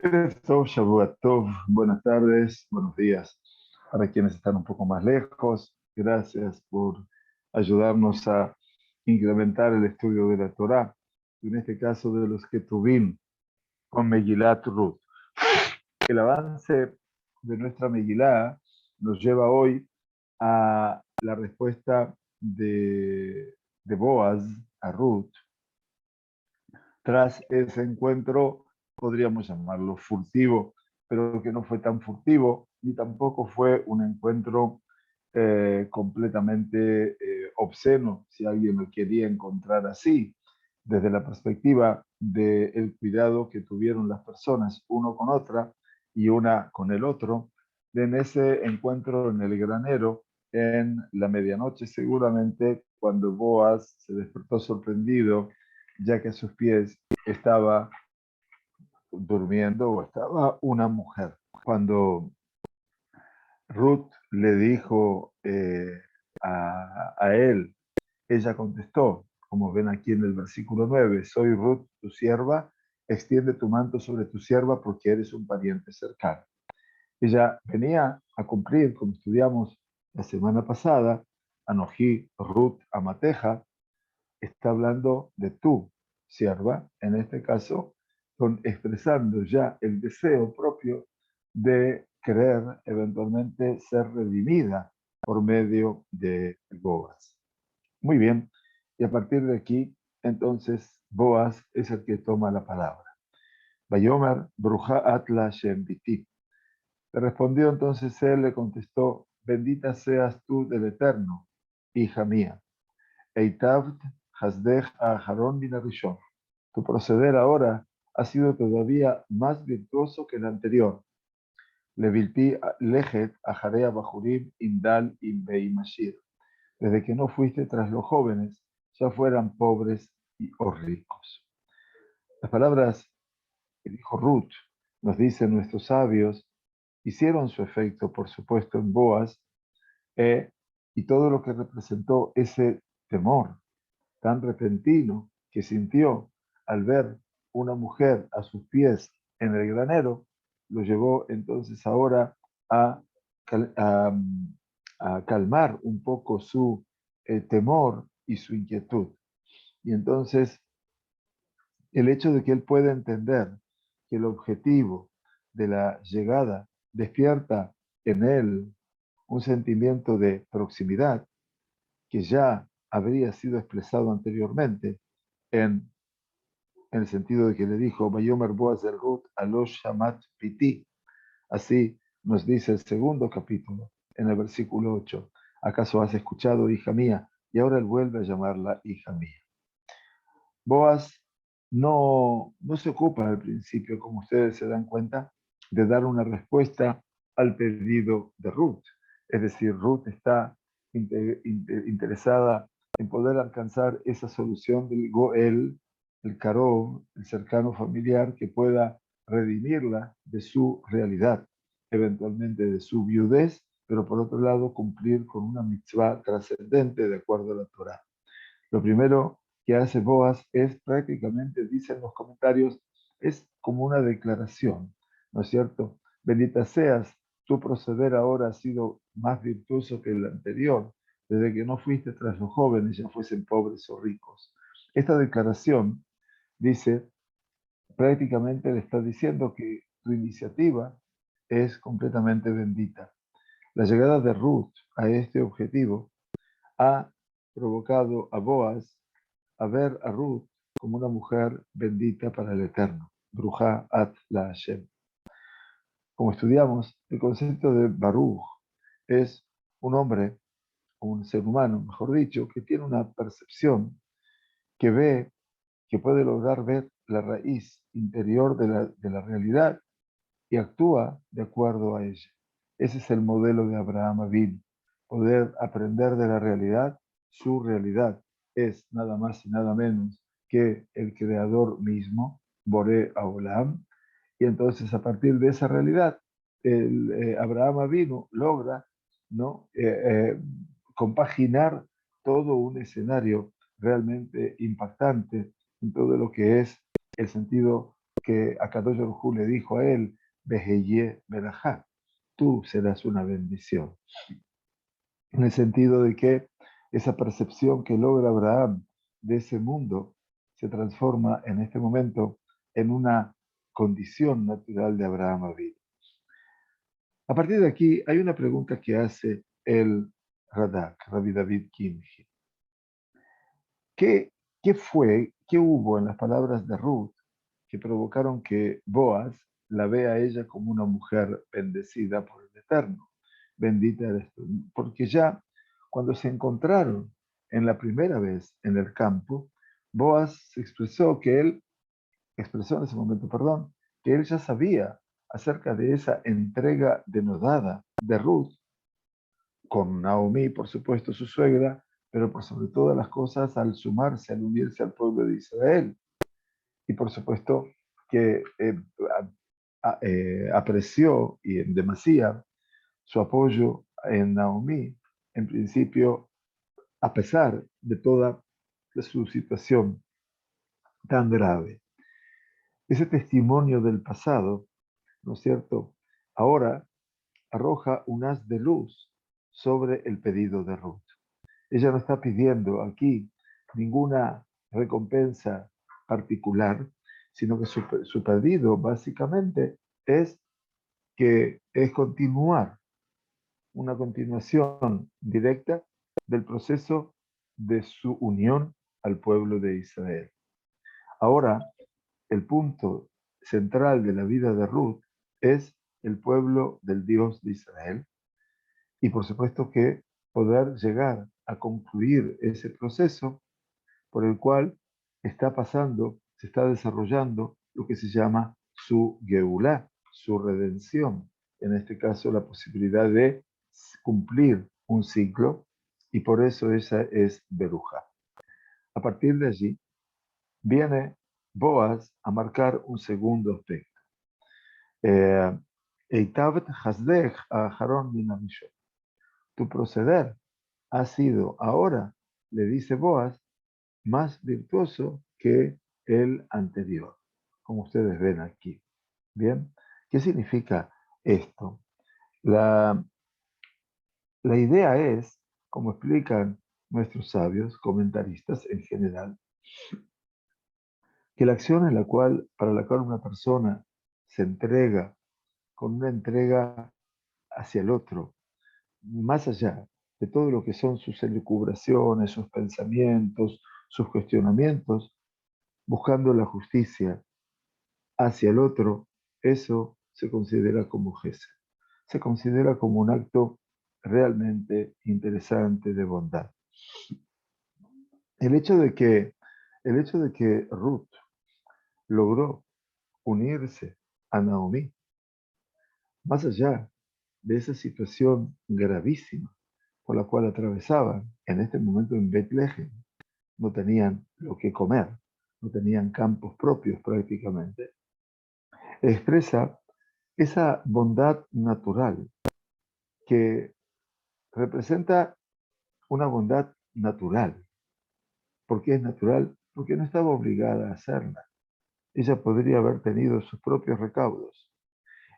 Esto, Shavuot Tov, buenas tardes, buenos días. Para quienes están un poco más lejos, gracias por ayudarnos a incrementar el estudio de la Torá, en este caso de los Ketuvim, con Megilat Ruth. El avance de nuestra Megilá nos lleva hoy a la respuesta de Boaz a Ruth tras ese encuentro, podríamos llamarlo furtivo, pero que no fue tan furtivo, ni tampoco fue un encuentro completamente obsceno, si alguien lo quería encontrar así, desde la perspectiva del cuidado que tuvieron las personas, uno con otra y una con el otro, en ese encuentro en el granero, en la medianoche seguramente, cuando Boaz se despertó sorprendido ya que a sus pies estaba durmiendo o estaba una mujer. Cuando Ruth le dijo a él, ella contestó, como ven aquí en el versículo 9, soy Ruth, tu sierva, extiende tu manto sobre tu sierva porque eres un pariente cercano. Ella venía a cumplir, como estudiamos la semana pasada, Anojí, Ruth, Amateja, está hablando de tu sierva, en este caso, con expresando ya el deseo propio de querer eventualmente ser redimida por medio de Boaz. Muy bien, y a partir de aquí, entonces, Boaz es el que toma la palabra. Bayomer, Bruja Atla Shem Biti. Le respondió entonces él, le contestó, bendita seas tú del Eterno, hija mía. Eitavt Hasdej a Aharon bin Arishon. Tu proceder ahora ha sido todavía más virtuoso que el anterior. Levilti Lejet a Jarea Bajurim Indal Imbei Mashir. Desde que no fuiste tras los jóvenes, ya fueran pobres o ricos. Las palabras que dijo Ruth, nos dicen nuestros sabios, hicieron su efecto, por supuesto, en Boaz, y todo lo que representó ese temor tan repentino que sintió al ver una mujer a sus pies en el granero, lo llevó entonces ahora a, a, a calmar un poco su temor y su inquietud. Y entonces el hecho de que él pueda entender que el objetivo de la llegada despierta en él un sentimiento de proximidad que ya habría sido expresado anteriormente en, en el sentido de que le dijo, Bayomer Boaz el Ruth alosh shamat piti. Así nos dice el segundo capítulo, en el versículo 8. ¿Acaso has escuchado, hija mía? Y ahora él vuelve a llamarla hija mía. Boaz no se ocupa al principio, como ustedes se dan cuenta, de dar una respuesta al pedido de Ruth. Es decir, Ruth está interesada en poder alcanzar esa solución del Goel, el Karov, el cercano familiar, que pueda redimirla de su realidad, eventualmente de su viudez, pero por otro lado cumplir con una mitzvah trascendente de acuerdo a la Torah. Lo primero que hace Boaz es prácticamente, dicen los comentarios, es como una declaración, ¿no es cierto? Bendita seas, tu proceder ahora ha sido más virtuoso que el anterior, desde que no fuiste tras los jóvenes, ya fuesen pobres o ricos. Esta declaración, dice, prácticamente le está diciendo que tu iniciativa es completamente bendita. La llegada de Ruth a este objetivo ha provocado a Boaz a ver a Ruth como una mujer bendita para el Eterno. Bruja at la Hashem. Como estudiamos, el concepto de Baruch es un hombre, un ser humano, mejor dicho, que tiene una percepción, que ve, que puede lograr ver la raíz interior de la realidad y actúa de acuerdo a ella. Ese es el modelo de Abraham Avinu, poder aprender de la realidad. Su realidad es nada más y nada menos que el creador mismo, Boré Olam, y entonces a partir de esa realidad, Abraham Avinu logra, ¿no? Compaginar todo un escenario realmente impactante en todo lo que es el sentido que Akadosh Baruj Hu le dijo a él, Beheye Berajá, tú serás una bendición. En el sentido de que esa percepción que logra Abraham de ese mundo se transforma en este momento en una condición natural de Abraham Avinu. A partir de aquí hay una pregunta que hace el Radak, Rabbi David Kimhi. ¿Qué hubo en las palabras de Ruth que provocaron que Boaz la vea a ella como una mujer bendecida por el Eterno? Bendita eres tú. Porque ya cuando se encontraron en la primera vez en el campo, Boaz expresó en ese momento, perdón, que él ya sabía acerca de esa entrega denodada de Ruth con Naomi, por supuesto, su suegra, pero por sobre todas las cosas al sumarse, al unirse al pueblo de Israel. Y por supuesto que apreció y en demasía su apoyo en Naomi, en principio, a pesar de toda su situación tan grave. Ese testimonio del pasado, ¿no es cierto? Ahora arroja un haz de luz sobre el pedido de Ruth. Ella no está pidiendo aquí ninguna recompensa particular, sino que su pedido básicamente es que es continuar, una continuación directa del proceso de su unión al pueblo de Israel. Ahora, el punto central de la vida de Ruth es el pueblo del Dios de Israel y por supuesto que poder llegar a concluir ese proceso por el cual está pasando, se está desarrollando lo que se llama su Geulá, su redención. En este caso, la posibilidad de cumplir un ciclo, y por eso esa es Beruja. A partir de allí, viene Boaz a marcar un segundo aspecto. Eitavet hasdech aharon min hamishot. Tu proceder ha sido ahora, le dice Boaz, más virtuoso que el anterior, como ustedes ven aquí. Bien, ¿qué significa esto? La, la idea es, como explican nuestros sabios, comentaristas en general, que la acción para la cual una persona se entrega con una entrega hacia el otro, más allá de todo lo que son sus elucubraciones, sus pensamientos, sus cuestionamientos, buscando la justicia hacia el otro, eso se considera como gesed. Se considera como un acto realmente interesante de bondad. El hecho de que, el hecho de que Ruth logró unirse a Naomi, más allá de esa situación gravísima por la cual atravesaban en este momento en Betlehem, no tenían lo que comer, no tenían campos propios prácticamente, expresa esa bondad natural que representa una bondad natural. ¿Por qué es natural? Porque no estaba obligada a hacerla. Ella podría haber tenido sus propios recaudos.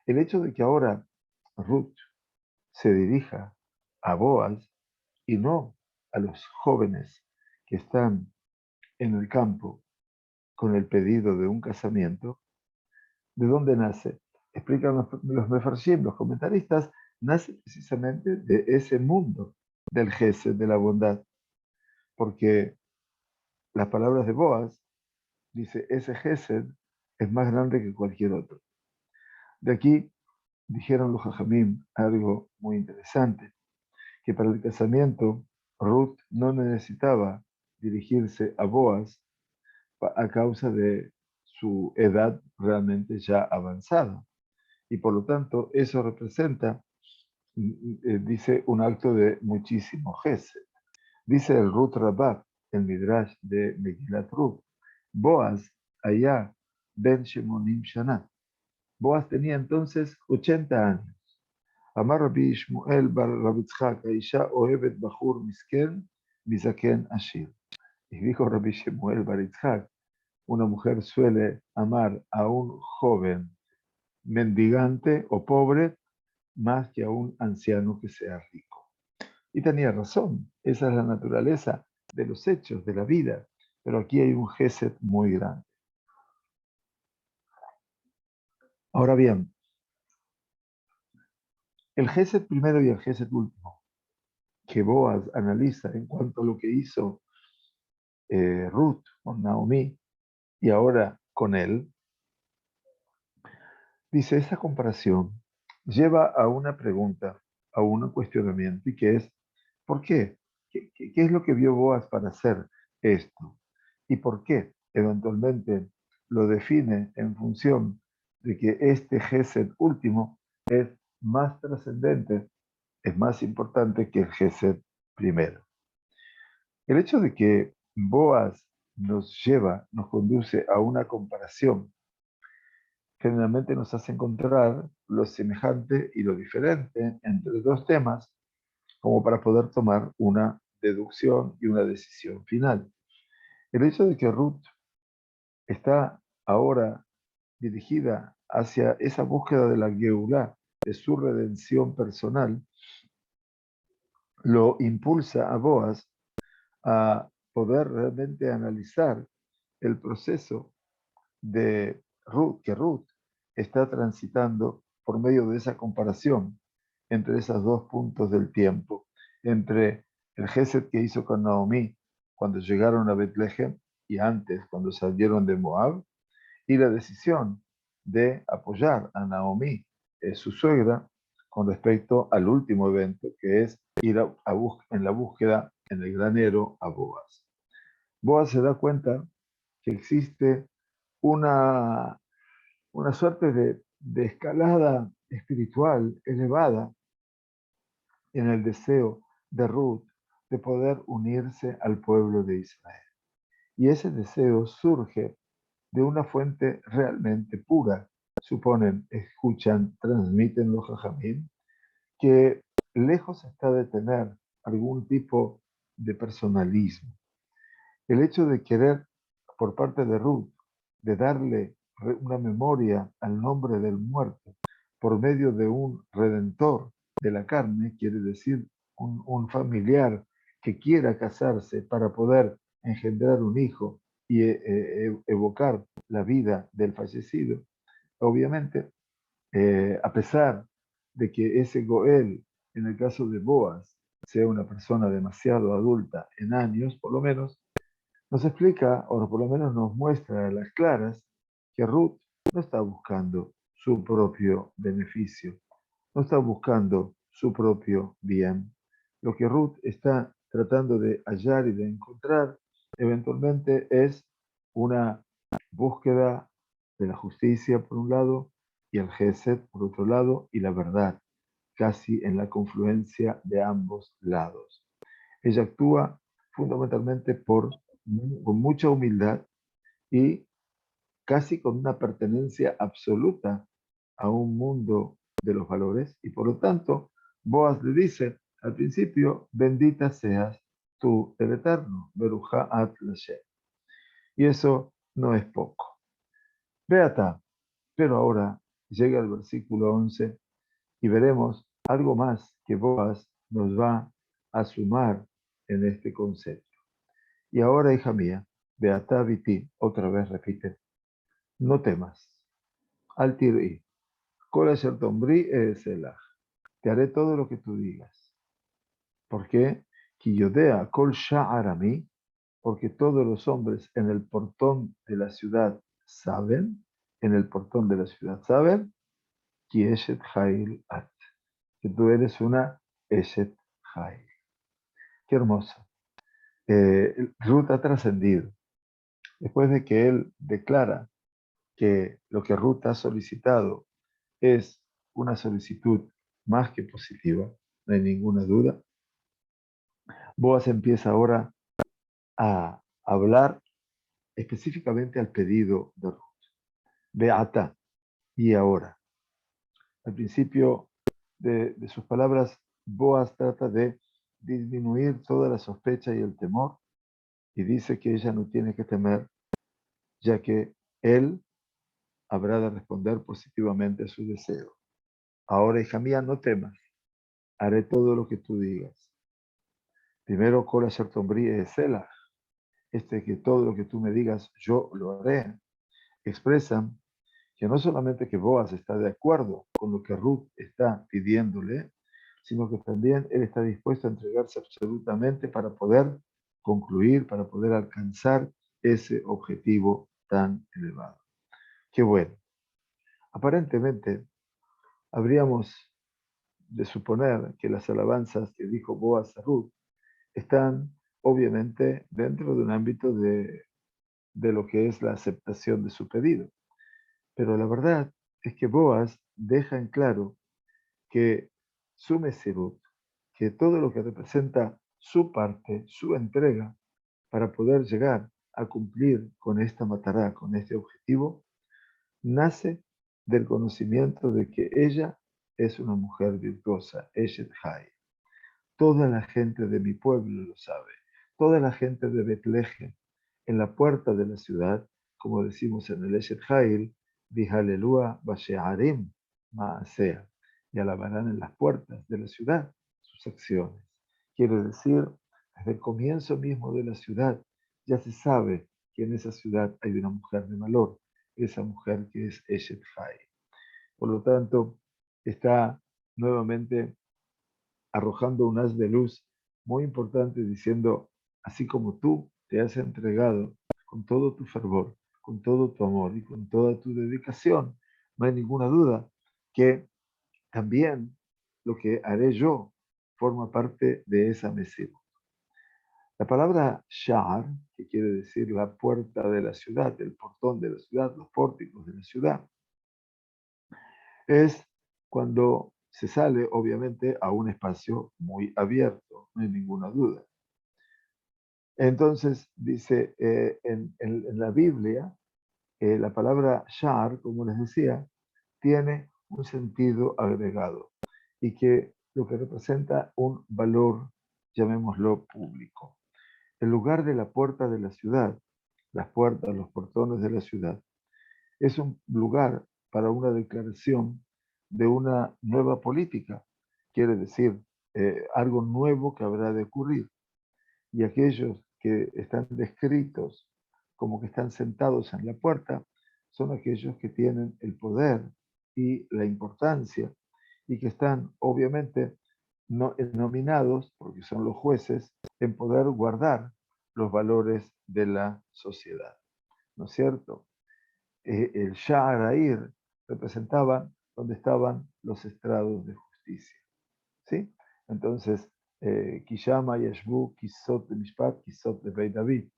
El hecho de que ahora Ruth se dirija a Boaz y no a los jóvenes que están en el campo con el pedido de un casamiento, ¿de dónde nace? Explican los mefarshim, los comentaristas, nace precisamente de ese mundo del gesed, de la bondad, porque las palabras de Boaz dice, ese gesed es más grande que cualquier otro. De aquí dijeron los Jajamim algo muy interesante, que para el casamiento Ruth no necesitaba dirigirse a Boaz a causa de su edad realmente ya avanzada. Y por lo tanto, eso representa, dice, un acto de muchísimo gesed. Dice el Ruth Rabbah, el Midrash de Megilat Ruth, Boaz allá Ben Shemonim Shana. Boaz tenía entonces 80 años. Amar Rabbi Shmuel bar Rabbi Tzchak, Aisha ohevet bachur misken, mizaken ashir. Y dijo Rabbi Shmuel bar Yitzhak, una mujer suele amar a un joven mendigante o pobre más que a un anciano que sea rico. Y tenía razón, esa es la naturaleza de los hechos, de la vida, pero aquí hay un gesed muy grande. Ahora bien, el gesed primero y el gesed último, que Boaz analiza en cuanto a lo que hizo Ruth con Naomi y ahora con él, dice, esta comparación lleva a una pregunta, a un cuestionamiento, y que es, ¿por qué? ¿Qué es lo que vio Boaz para hacer esto? ¿Y por qué eventualmente lo define en función de que este gesed último es más trascendente, es más importante que el gesed primero? El hecho de que Boaz nos conduce a una comparación, generalmente nos hace encontrar lo semejante y lo diferente entre dos temas, como para poder tomar una deducción y una decisión final. El hecho de que Ruth está ahora dirigida hacia esa búsqueda de la Geulah, de su redención personal, lo impulsa a Boaz a poder realmente analizar el proceso de Ruth, que Ruth está transitando por medio de esa comparación entre esos dos puntos del tiempo, entre el gesed que hizo con Naomi cuando llegaron a Betlehem y antes cuando salieron de Moab, y la decisión de apoyar a Naomi, su suegra, con respecto al último evento, que es ir en la búsqueda en el granero a Boaz. Boaz se da cuenta que existe una, una suerte de escalada espiritual elevada en el deseo de Ruth de poder unirse al pueblo de Israel. Y ese deseo surge de una fuente realmente pura. Suponen, escuchan, transmiten los jajamín, que lejos está de tener algún tipo de personalismo. El hecho de querer, por parte de Ruth, de darle una memoria al nombre del muerto por medio de un redentor de la carne, quiere decir un familiar que quiera casarse para poder engendrar un hijo y evocar la vida del fallecido, obviamente, a pesar de que ese Goel, en el caso de Boaz, sea una persona demasiado adulta en años, por lo menos, nos explica, o por lo menos nos muestra a las claras, que Ruth no está buscando su propio beneficio, no está buscando su propio bien. Lo que Ruth está tratando de hallar y de encontrar eventualmente es una búsqueda de la justicia por un lado y el gesed por otro lado y la verdad, casi en la confluencia de ambos lados. Ella actúa fundamentalmente con mucha humildad y casi con una pertenencia absoluta a un mundo de los valores. Y por lo tanto, Boaz le dice al principio, bendita seas tú, el Eterno, Beruja at Lashem. Y eso no es poco. Beata, pero ahora llega el versículo 11 y veremos algo más que Boaz nos va a sumar en este concepto. Y ahora, hija mía, Beata Viti, otra vez repite, no temas. Al tirí, Kol asher tombri eselach. Te haré todo lo que tú digas. ¿Por qué? Ki yodea kol sha'ar ami, porque todos los hombres en el portón de la ciudad saben, en el portón de la ciudad saben, ki eshet hail at, que tú eres una eshet hail. Qué hermoso. Ruth ha trascendido. Después de que él declara que lo que Ruth ha solicitado es una solicitud más que positiva, no hay ninguna duda. Boaz empieza ahora a hablar específicamente al pedido de Ruth. Beata, y ahora. Al principio de sus palabras, Boaz trata de disminuir toda la sospecha y el temor y dice que ella no tiene que temer, ya que él habrá de responder positivamente a su deseo. Ahora, hija mía, no temas, haré todo lo que tú digas. Primero, Kol Asher Tombri Selah, que todo lo que tú me digas, yo lo haré. Expresan que no solamente que Boaz está de acuerdo con lo que Ruth está pidiéndole, sino que también él está dispuesto a entregarse absolutamente para poder concluir, para poder alcanzar ese objetivo tan elevado. Qué bueno. Aparentemente, habríamos de suponer que las alabanzas que dijo Boaz a Ruth están obviamente dentro de un ámbito de lo que es la aceptación de su pedido. Pero la verdad es que Boaz deja en claro que su mesirut, que todo lo que representa su parte, su entrega, para poder llegar a cumplir con esta matará, con este objetivo, nace del conocimiento de que ella es una mujer virtuosa, Eshet Hai. Toda la gente de mi pueblo lo sabe, toda la gente de Betlehem, en la puerta de la ciudad, como decimos en el Eshet Hail, Bihalelúa Bashearim Maasea, y alabarán en las puertas de la ciudad sus acciones. Quiere decir, desde el comienzo mismo de la ciudad, ya se sabe que en esa ciudad hay una mujer de valor, esa mujer que es Eshet Hail. Por lo tanto, está nuevamente arrojando un haz de luz muy importante diciendo, así como tú te has entregado con todo tu fervor, con todo tu amor y con toda tu dedicación, no hay ninguna duda que también lo que haré yo forma parte de esa mesiva. La palabra Sha'ar, que quiere decir la puerta de la ciudad, el portón de la ciudad, los pórticos de la ciudad, es cuando se sale, obviamente, a un espacio muy abierto, no hay ninguna duda. Entonces, dice, en la Biblia, la palabra shar, como les decía, tiene un sentido agregado y que lo que representa un valor, llamémoslo público. El lugar de la puerta de la ciudad, las puertas, los portones de la ciudad, es un lugar para una declaración de una nueva política, quiere decir algo nuevo que habrá de ocurrir. Y aquellos que están descritos como que están sentados en la puerta son aquellos que tienen el poder y la importancia y que están obviamente nominados, porque son los jueces, en poder guardar los valores de la sociedad. ¿No es cierto? El Sha'arair representaba donde estaban los estrados de justicia. ¿Sí? Entonces, Kishama Yashbu, Kisot de Mishpat, Kisot de Beit David.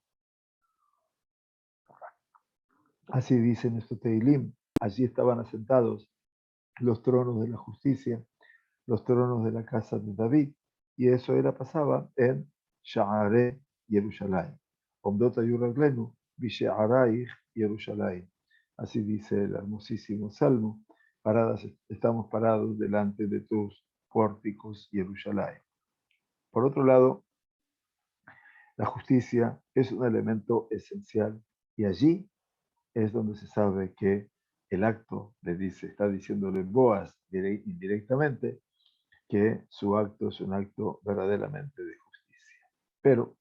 Así dice nuestro Teilim. Allí estaban asentados los tronos de la justicia, los tronos de la casa de David. Y eso pasaba en Sha'are Yerushalayim. Omdot Ayuraglenu, Vishe'araich Yerushalayim. Así dice el hermosísimo Salmo. Estamos parados delante de tus pórticos, Yerushalayim. Por otro lado, la justicia es un elemento esencial y allí es donde se sabe que el acto está diciéndole Boaz indirectamente que su acto es un acto verdaderamente de justicia. Pero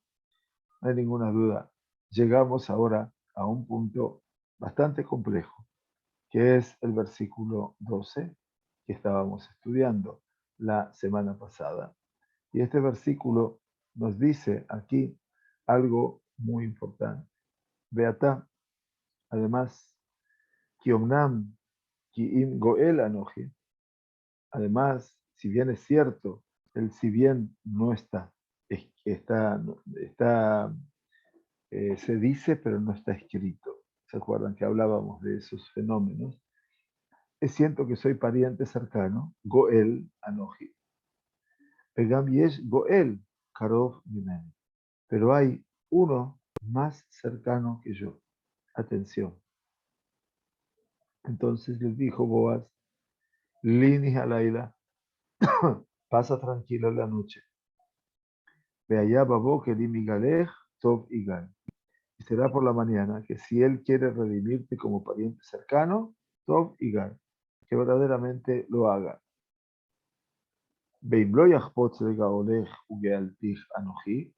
no hay ninguna duda, llegamos ahora a un punto bastante complejo, que es el versículo 12 que estábamos estudiando la semana pasada. Y este versículo nos dice aquí algo muy importante. Beatá, además, Kiomnam, Kiim Goel Anoji. Además, si bien es cierto, el si bien no está, se dice, pero no está escrito. ¿Se acuerdan que hablábamos de esos fenómenos? Es cierto que soy pariente cercano, Goel Anoji. Pegam Yesh Goel, Karov Mimeni. Pero hay uno más cercano que yo. Atención. Entonces les dijo Boaz, Lini Halaila, pasa tranquilo la noche. Ve allá, babo, que di migalej, tov igal. y será por la mañana, que si él quiere redimirte como pariente cercano, Tov y Gar, que verdaderamente lo haga. Veim lo yachpotz legaolech ugealtich anoji,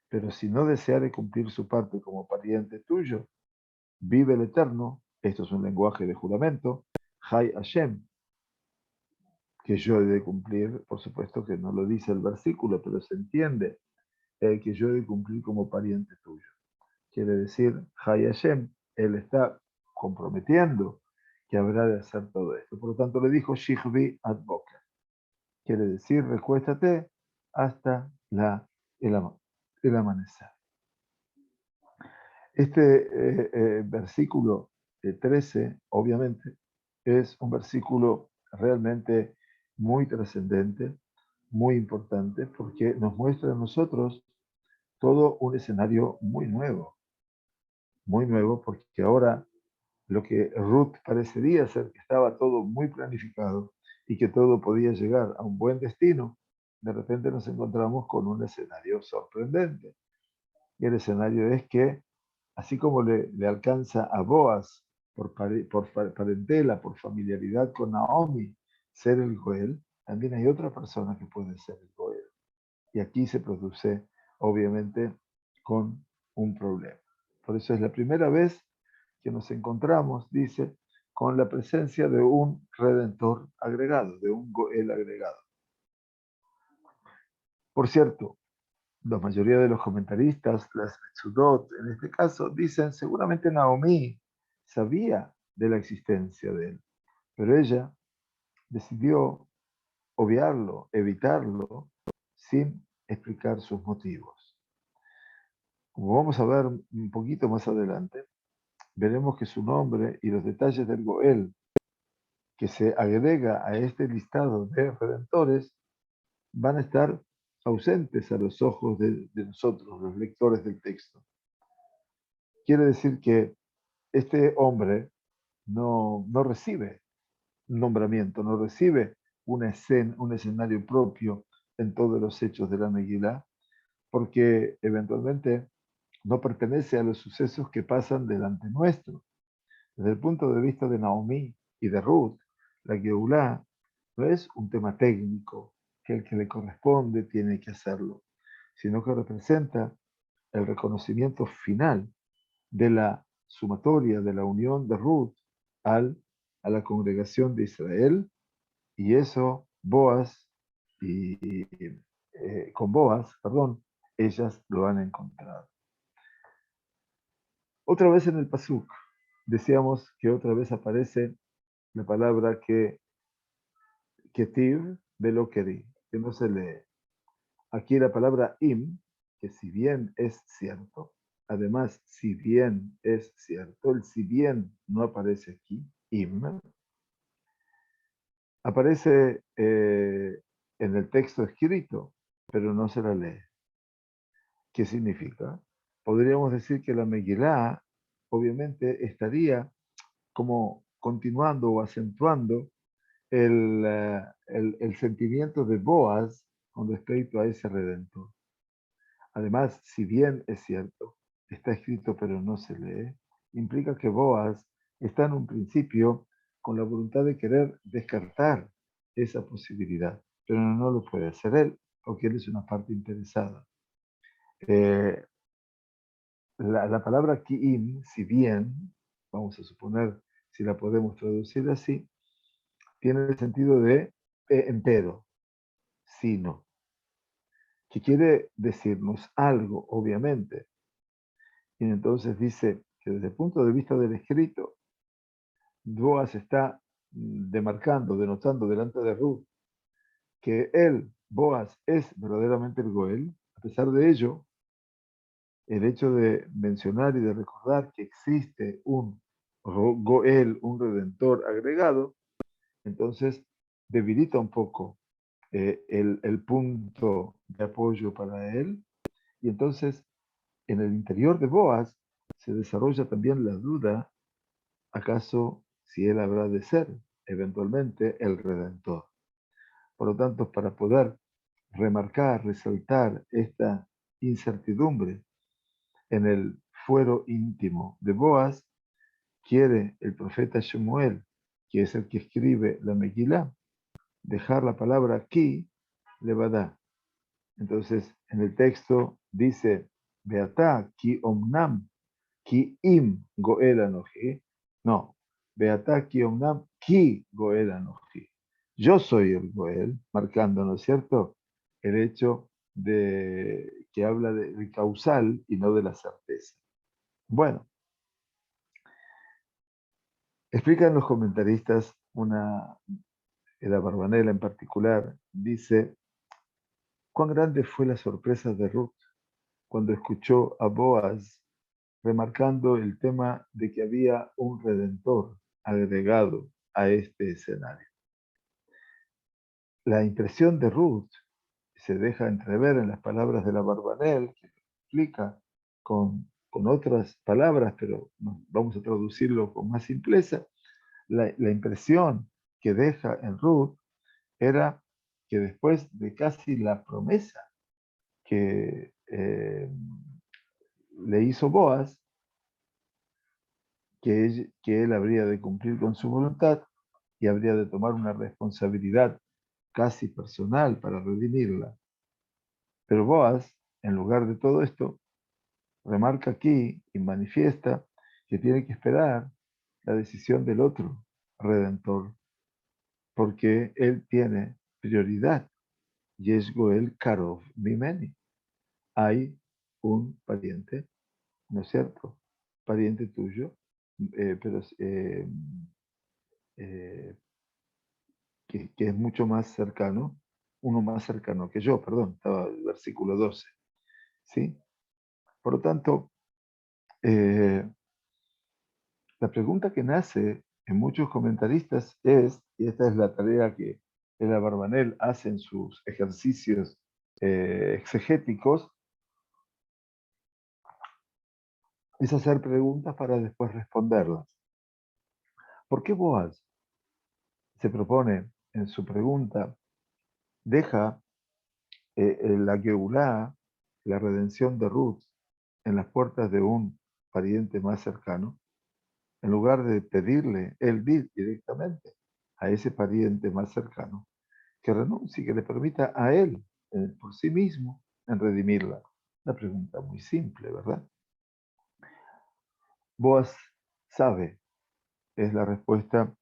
pero si no deseare cumplir su parte como pariente tuyo, vive el Eterno, esto es un lenguaje de juramento, Hay Hashem, que yo he de cumplir, por supuesto que no lo dice el versículo, pero se entiende, que yo he de cumplir como pariente tuyo. Quiere decir, Hay Hashem, él está comprometiendo que habrá de hacer todo esto. Por lo tanto, le dijo, Shihvi ad boker. Quiere decir, recuéstate hasta el amanecer. Este versículo 13, obviamente, es un versículo realmente muy trascendente, muy importante, porque nos muestra a nosotros todo un escenario muy nuevo, porque ahora lo que Ruth parecería ser que estaba todo muy planificado y que todo podía llegar a un buen destino, de repente nos encontramos con un escenario sorprendente. Y el escenario es que, así como le alcanza a Boaz por parentela, por familiaridad con Naomi, ser el Goel, también hay otra persona que puede ser el Goel. Y aquí se produce, obviamente, con un problema. Por eso es la primera vez que nos encontramos, dice, con la presencia de un redentor agregado, de un Goel agregado. Por cierto, la mayoría de los comentaristas, las Metzudot, en este caso, dicen, seguramente Naomi sabía de la existencia de él, pero ella decidió obviarlo, evitarlo, sin explicar sus motivos. Como vamos a ver un poquito más adelante, veremos que su nombre y los detalles del Goel que se agrega a este listado de redentores van a estar ausentes a los ojos de nosotros, los lectores del texto. Quiere decir que este hombre no recibe nombramiento, no recibe un escenario propio en todos los hechos de la Megilá, porque eventualmente no pertenece a los sucesos que pasan delante nuestro. Desde el punto de vista de Naomi y de Ruth, la Geulá no es un tema técnico que el que le corresponde tiene que hacerlo, sino que representa el reconocimiento final de la sumatoria de la unión de Ruth a la congregación de Israel, y eso Boaz y con Boaz, perdón, ellas lo han encontrado. Otra vez en el Pasuk, decíamos que otra vez aparece la palabra que ketiv velo keri, que no se lee. Aquí la palabra im, que si bien es cierto, además, si bien es cierto, el si bien no aparece aquí, im, aparece en el texto escrito, pero no se la lee. ¿Qué significa? Podríamos decir que la Megilá, obviamente, estaría como continuando o acentuando el sentimiento de Boaz con respecto a ese redentor. Además, si bien es cierto, está escrito pero no se lee, implica que Boaz está en un principio con la voluntad de querer descartar esa posibilidad, pero no lo puede hacer él, porque él es una parte interesada. Eh, la palabra ki'im, si bien, vamos a suponer si la podemos traducir así, tiene el sentido de empero, sino, que quiere decirnos algo, obviamente. Y entonces dice que desde el punto de vista del escrito, Boaz está demarcando, denotando delante de Ruth, que él, Boaz, es verdaderamente el Goel. A pesar de ello, el hecho de mencionar y de recordar que existe un Goel, un redentor agregado, entonces debilita un poco el punto de apoyo para él. Y entonces, en el interior de Boaz se desarrolla también la duda, ¿acaso si él habrá de ser eventualmente el redentor? Por lo tanto, para poder remarcar, resaltar esta incertidumbre en el fuero íntimo de Boaz, quiere el profeta Shemuel, que es el que escribe la Megilá, dejar la palabra ki levadá. Entonces, en el texto dice, Beatá ki omnam ki im goel anoji. No, Beatá ki omnam ki goel anoji. Yo soy el goel, marcando, ¿no es cierto?, el hecho de que habla del causal y no de la certeza. Bueno, explican los comentaristas, la Barbanela en particular, dice, cuán grande fue la sorpresa de Ruth cuando escuchó a Boaz remarcando el tema de que había un redentor agregado a este escenario. La impresión de Ruth se deja entrever en las palabras de la Barbanel, que explica con otras palabras, pero vamos a traducirlo con más simpleza. La impresión que deja en Ruth era que después de casi la promesa que le hizo Boaz, que él habría de cumplir con su voluntad y habría de tomar una responsabilidad casi personal para redimirla. Pero Boaz, en lugar de todo esto, remarca aquí y manifiesta que tiene que esperar la decisión del otro redentor, porque él tiene prioridad. Yesh Goel Karov Mimeni. Hay un pariente, ¿no es cierto? Pariente tuyo, pero eh, que es mucho más cercano, uno más cercano que yo, perdón, estaba el versículo 12, ¿sí? Por lo tanto, la pregunta que nace en muchos comentaristas es, y esta es la tarea que el Abarbanel hace en sus ejercicios exegéticos, es hacer preguntas para después responderlas. ¿Por qué Boaz se propone en su pregunta, deja la Geulá, la redención de Ruth, en las puertas de un pariente más cercano, en lugar de pedirle él directamente a ese pariente más cercano que renuncie, que le permita a él, por sí mismo, en redimirla? Una pregunta muy simple, ¿verdad? Boaz sabe, es la respuesta,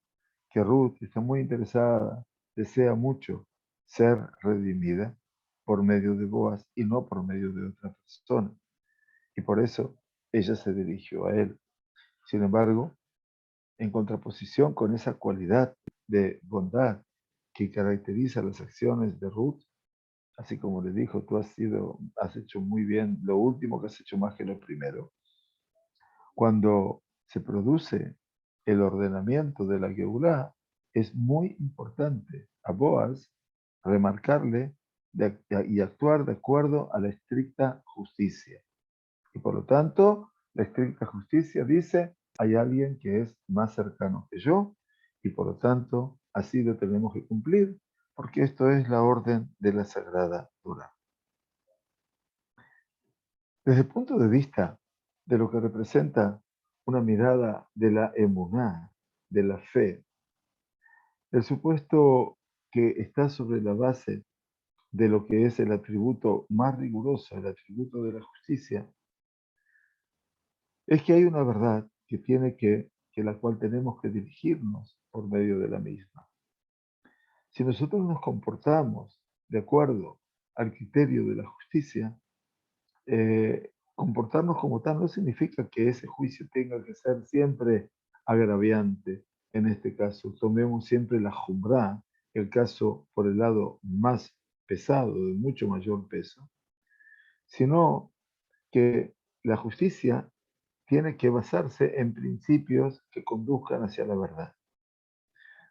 que Ruth está muy interesada, desea mucho ser redimida por medio de Boaz y no por medio de otra persona. Y por eso ella se dirigió a él. Sin embargo, en contraposición con esa cualidad de bondad que caracteriza las acciones de Ruth, así como le dijo, tú has hecho muy bien lo último, que has hecho más que lo primero. Cuando se produce el ordenamiento de la Geulá, es muy importante a Boaz remarcarle y actuar de acuerdo a la estricta justicia. Y por lo tanto, la estricta justicia dice, hay alguien que es más cercano que yo, y por lo tanto, así lo tenemos que cumplir, porque esto es la orden de la Sagrada Torá. Desde el punto de vista de lo que representa una mirada de la emuná, de la fe, el supuesto que está sobre la base de lo que es el atributo más riguroso, el atributo de la justicia, es que hay una verdad que la cual tenemos que dirigirnos por medio de la misma. Si nosotros nos comportamos de acuerdo al criterio de la justicia, comportarnos como tal no significa que ese juicio tenga que ser siempre agraviante. En este caso, tomemos siempre la jumbrá, el caso por el lado más pesado, de mucho mayor peso, sino que la justicia tiene que basarse en principios que conduzcan hacia la verdad.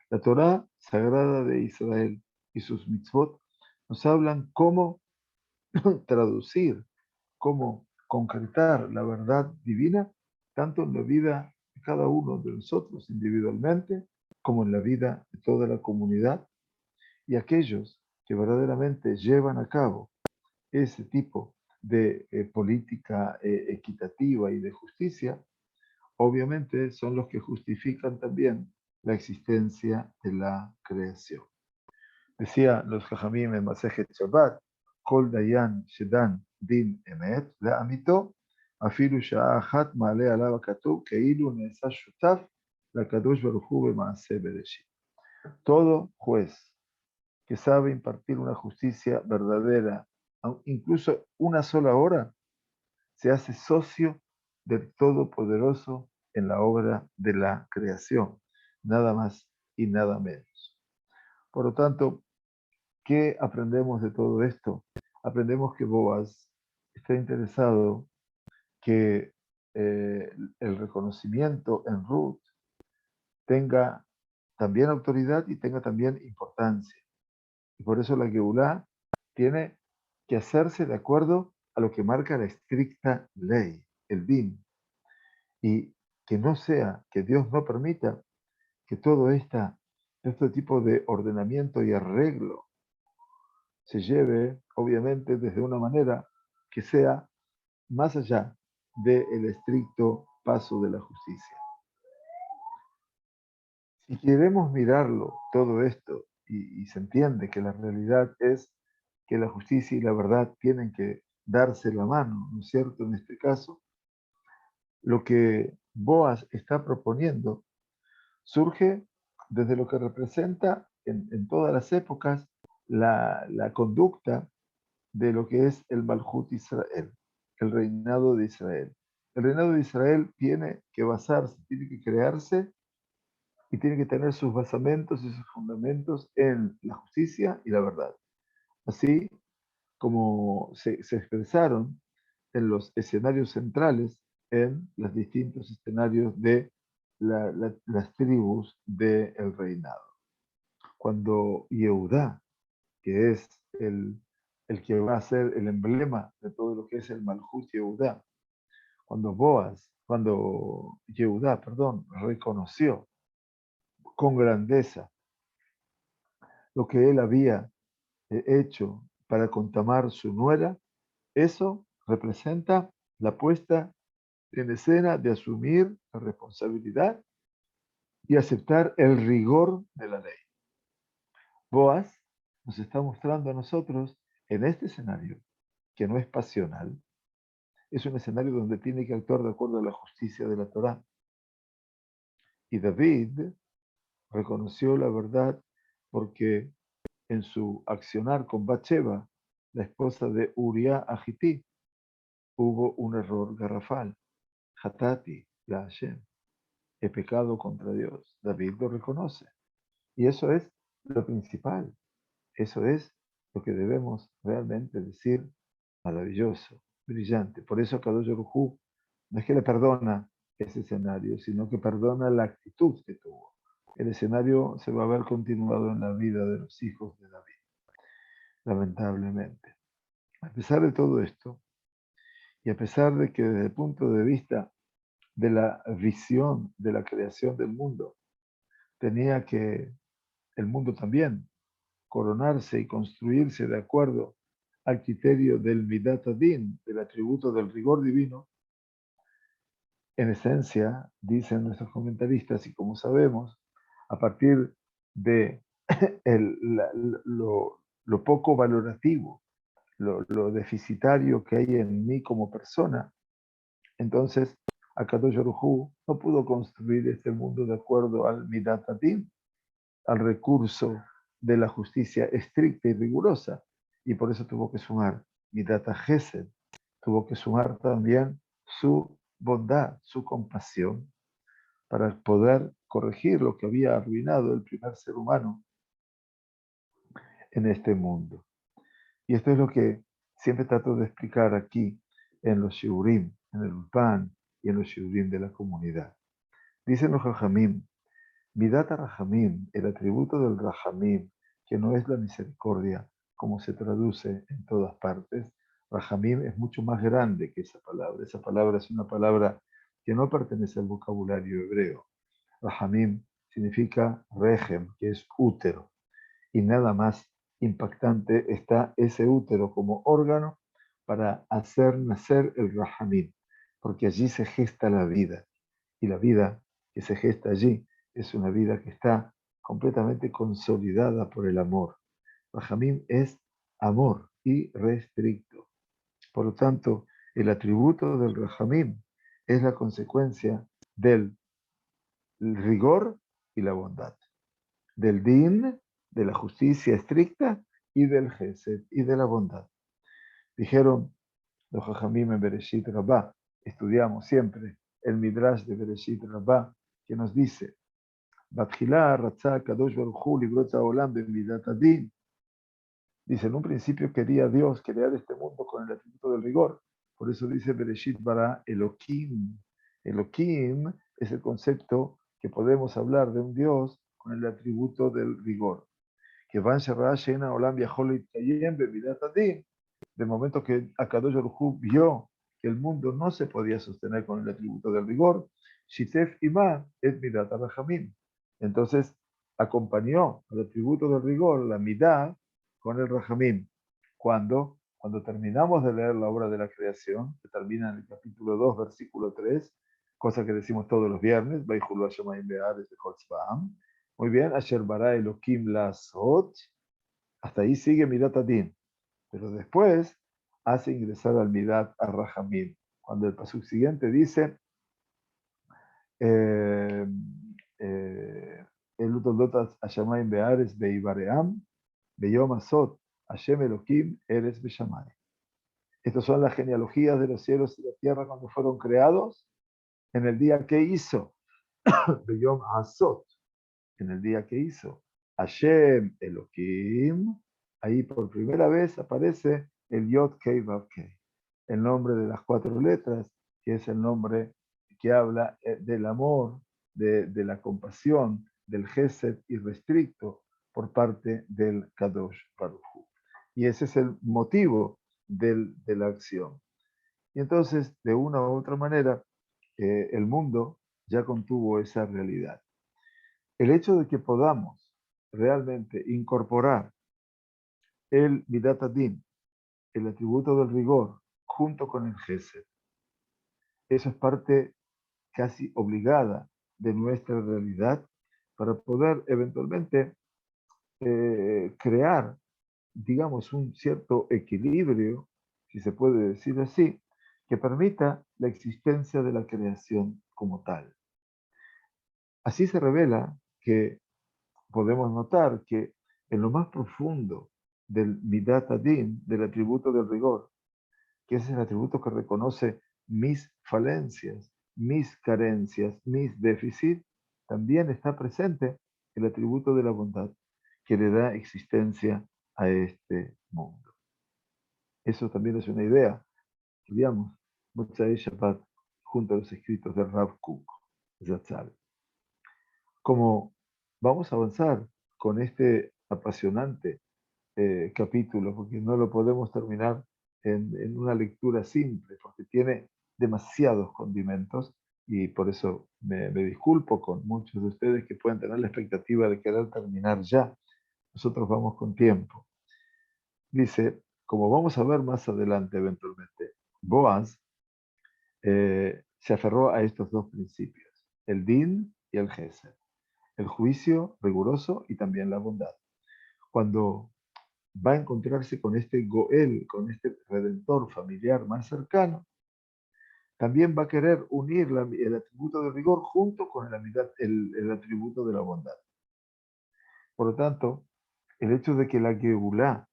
La Torá sagrada de Israel y sus mitzvot nos hablan cómo traducir, cómo concretar la verdad divina, tanto en la vida de cada uno de nosotros individualmente, como en la vida de toda la comunidad, y aquellos que verdaderamente llevan a cabo ese tipo de política equitativa y de justicia, obviamente son los que justifican también la existencia de la creación. Decía los Jajamim en Masejet Shabbat, Kol Dayan Shedan Din Emet, la amito, afilu sha'a achat ma'ale alav hakatuv, keilu ne'esa shutaf, la kadosh baruch hu b'maaseh bereshit. Todo juez que sabe impartir una justicia verdadera, incluso una sola hora, se hace socio del Todopoderoso en la obra de la creación, nada más y nada menos. Por lo tanto, ¿qué aprendemos de todo esto? Aprendemos que Boaz está interesado que el reconocimiento en Ruth tenga también autoridad y tenga también importancia. Y por eso la Geulá tiene que hacerse de acuerdo a lo que marca la estricta ley, el din. Y que no sea, que Dios no permita que todo este tipo de ordenamiento y arreglo se lleve, obviamente, desde una manera que sea más allá del estricto paso de la justicia. Si queremos mirarlo, todo esto, y se entiende que la realidad es que la justicia y la verdad tienen que darse la mano, ¿no es cierto? En este caso, lo que Boaz está proponiendo surge desde lo que representa en todas las épocas la conducta de lo que es el Malhut Israel, el reinado de Israel. El reinado de Israel tiene que basarse, tiene que crearse y tiene que tener sus basamentos y sus fundamentos en la justicia y la verdad. Así como se expresaron en los escenarios centrales, en los distintos escenarios de las tribus del reinado. Cuando Yehudá, que es el que va a ser el emblema de todo lo que es el Malhut Yehudá, cuando Yehudá, perdón, reconoció con grandeza lo que él había hecho para contamar su nuera, eso representa la puesta en escena de asumir la responsabilidad y aceptar el rigor de la ley. Boaz nos está mostrando a nosotros en este escenario, que no es pasional, es un escenario donde tiene que actuar de acuerdo a la justicia de la Torá. Y David reconoció la verdad porque en su accionar con Bathsheba, la esposa de Uriah Agití, hubo un error garrafal. Hatati, la Hashem, he pecado contra Dios. David lo reconoce. Y eso es lo principal. Eso es lo que debemos realmente decir maravilloso, brillante. Por eso Kadosh Baruj Hu no es que le perdona ese escenario, sino que perdona la actitud que tuvo. El escenario se va a ver continuado en la vida de los hijos de David, lamentablemente. A pesar de todo esto, y a pesar de que desde el punto de vista de la visión de la creación del mundo, tenía que el mundo también coronarse y construirse de acuerdo al criterio del Midat Adin, del atributo del rigor divino, en esencia, dicen nuestros comentaristas, y como sabemos, a partir de lo poco valorativo, lo deficitario que hay en mí como persona, entonces Akadosh Baruj Hu no pudo construir este mundo de acuerdo al Midat Adin, al recurso de la justicia estricta y rigurosa, y por eso tuvo que sumar Midat Gesed, tuvo que sumar también su bondad, su compasión, para poder corregir lo que había arruinado el primer ser humano en este mundo. Y esto es lo que siempre trato de explicar aquí en los shiurim, en el Ulpan y en los shiurim de la comunidad. Dicen los Jajamim, Midat Rahamim, el atributo del Rahamim, que no es la misericordia, como se traduce en todas partes. Rahamim es mucho más grande que esa palabra. Esa palabra es una palabra que no pertenece al vocabulario hebreo. Rahamim significa rejem, que es útero. Y nada más impactante está ese útero como órgano para hacer nacer el Rahamim, porque allí se gesta la vida. Y la vida que se gesta allí es una vida que está completamente consolidada por el amor. Rahamim es amor irrestricto. Por lo tanto, el atributo del Rahamim es la consecuencia del rigor y la bondad, del din, de la justicia estricta, y del gesed, y de la bondad. Dijeron los Jajamim en Bereshit Rabbah, estudiamos siempre el Midrash de Bereshit Rabbah, que nos dice, Batjilá ratzá kadosh baruch hu librot haolam bemidat adin. Dice, en un principio quería Dios crear este mundo con el atributo del rigor. Por eso dice Bereshit bara Elohim. Elohim es el concepto que podemos hablar de un Dios con el atributo del rigor. Que van Sherra Shena Olam Yaholit Kayem bemidat adin. Del momento que Akadosh Baruj Hu vio que el mundo no se podía sostener con el atributo del rigor, Shitef Ima et Midat Rahamim. Entonces acompañó al atributo del rigor, la Midah, con el Rahamim. Cuando terminamos de leer la obra de la creación, que termina en el capítulo 2, versículo 3, cosa que decimos todos los viernes, Baihulu Hashemayim Be'aretz Bechol Tzva'am. Muy bien, Asher bara Elohim La'asot. Hasta ahí sigue Midat Adin. Pero después hace ingresar al Midat a Rahamim. Cuando el pasuk siguiente dice, el Utoldotas Hashamayim Be'ares Be'ibaream, Be'yom Asot, Hashem Elohim Eres Be'shamay. Estas son las genealogías de los cielos y la tierra cuando fueron creados, en el día que hizo, Be'yom Asot, en el día que hizo, Hashem Elohim. Ahí por primera vez aparece el Yod Kei Vav Kei, el nombre de las 4 letras, que es el nombre que habla del amor, de la compasión, del Gesed irrestricto por parte del Kadosh Baruj Hu. Y ese es el motivo de la acción. Y entonces, de una u otra manera, el mundo ya contuvo esa realidad. El hecho de que podamos realmente incorporar el Midat Adin, el atributo del rigor, junto con el Gesed, eso es parte casi obligada de nuestra realidad para poder eventualmente crear, digamos, un cierto equilibrio, si se puede decir así, que permita la existencia de la creación como tal. Así se revela que podemos notar que en lo más profundo del Midat Adin, del atributo del rigor, que es el atributo que reconoce mis falencias, mis carencias, mis déficits, también está presente el atributo de la bondad que le da existencia a este mundo. Eso también es una idea. Estudiamos Motzai Shabbat junto a los escritos de Rav Kook, Zatzal. Como vamos a avanzar con este apasionante capítulo, porque no lo podemos terminar en una lectura simple, porque tiene demasiados condimentos y por eso me disculpo con muchos de ustedes que pueden tener la expectativa de querer terminar ya. Nosotros vamos con tiempo. Dice, como vamos a ver más adelante eventualmente, Boaz se aferró a estos 2 principios, el din y el gesed, el juicio riguroso y también la bondad. Cuando va a encontrarse con este Goel, con este redentor familiar más cercano, también va a querer unir el atributo de rigor junto con el atributo de la bondad. Por lo tanto, el hecho de que la Geulá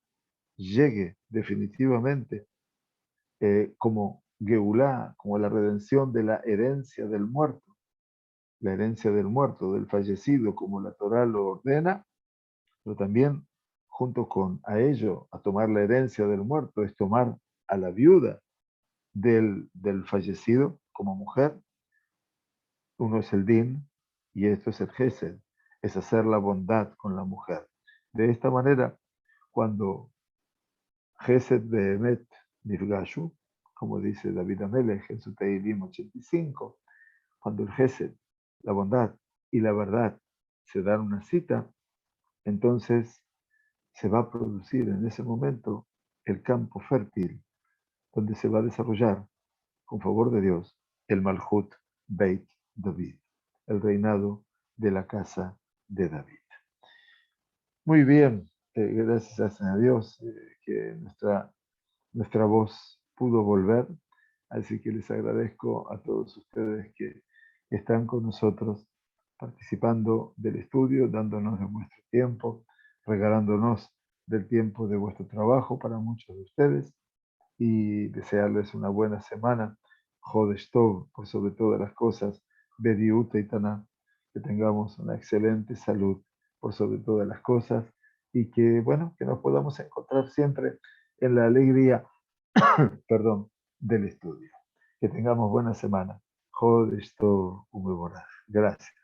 llegue definitivamente como Geulá, como la redención de la herencia del muerto, la herencia del muerto, del fallecido, como la Torá lo ordena, pero también junto con a ello, a tomar la herencia del muerto, es tomar a la viuda del fallecido como mujer. Uno es el din y esto es el gesed, es hacer la bondad con la mujer. De esta manera, cuando gesed behemet nifgashu, como dice David Amelech en su Teilim 85, cuando el gesed, la bondad y la verdad se dan una cita, entonces se va a producir en ese momento el campo fértil donde se va a desarrollar, con favor de Dios, el Malhut Beit David, el reinado de la casa de David. Muy bien, gracias a Dios que nuestra voz pudo volver, así que les agradezco a todos ustedes que están con nosotros participando del estudio, dándonos de vuestro tiempo, regalándonos del tiempo de vuestro trabajo para muchos de ustedes y desearles una buena semana. Jodesh Tov, por sobre todas las cosas, Bediut y Taná, que tengamos una excelente salud por sobre todas las cosas y que, bueno, que nos podamos encontrar siempre en la alegría, perdón, del estudio. Que tengamos buena semana. Jodesh Tov, Umeborah. Gracias.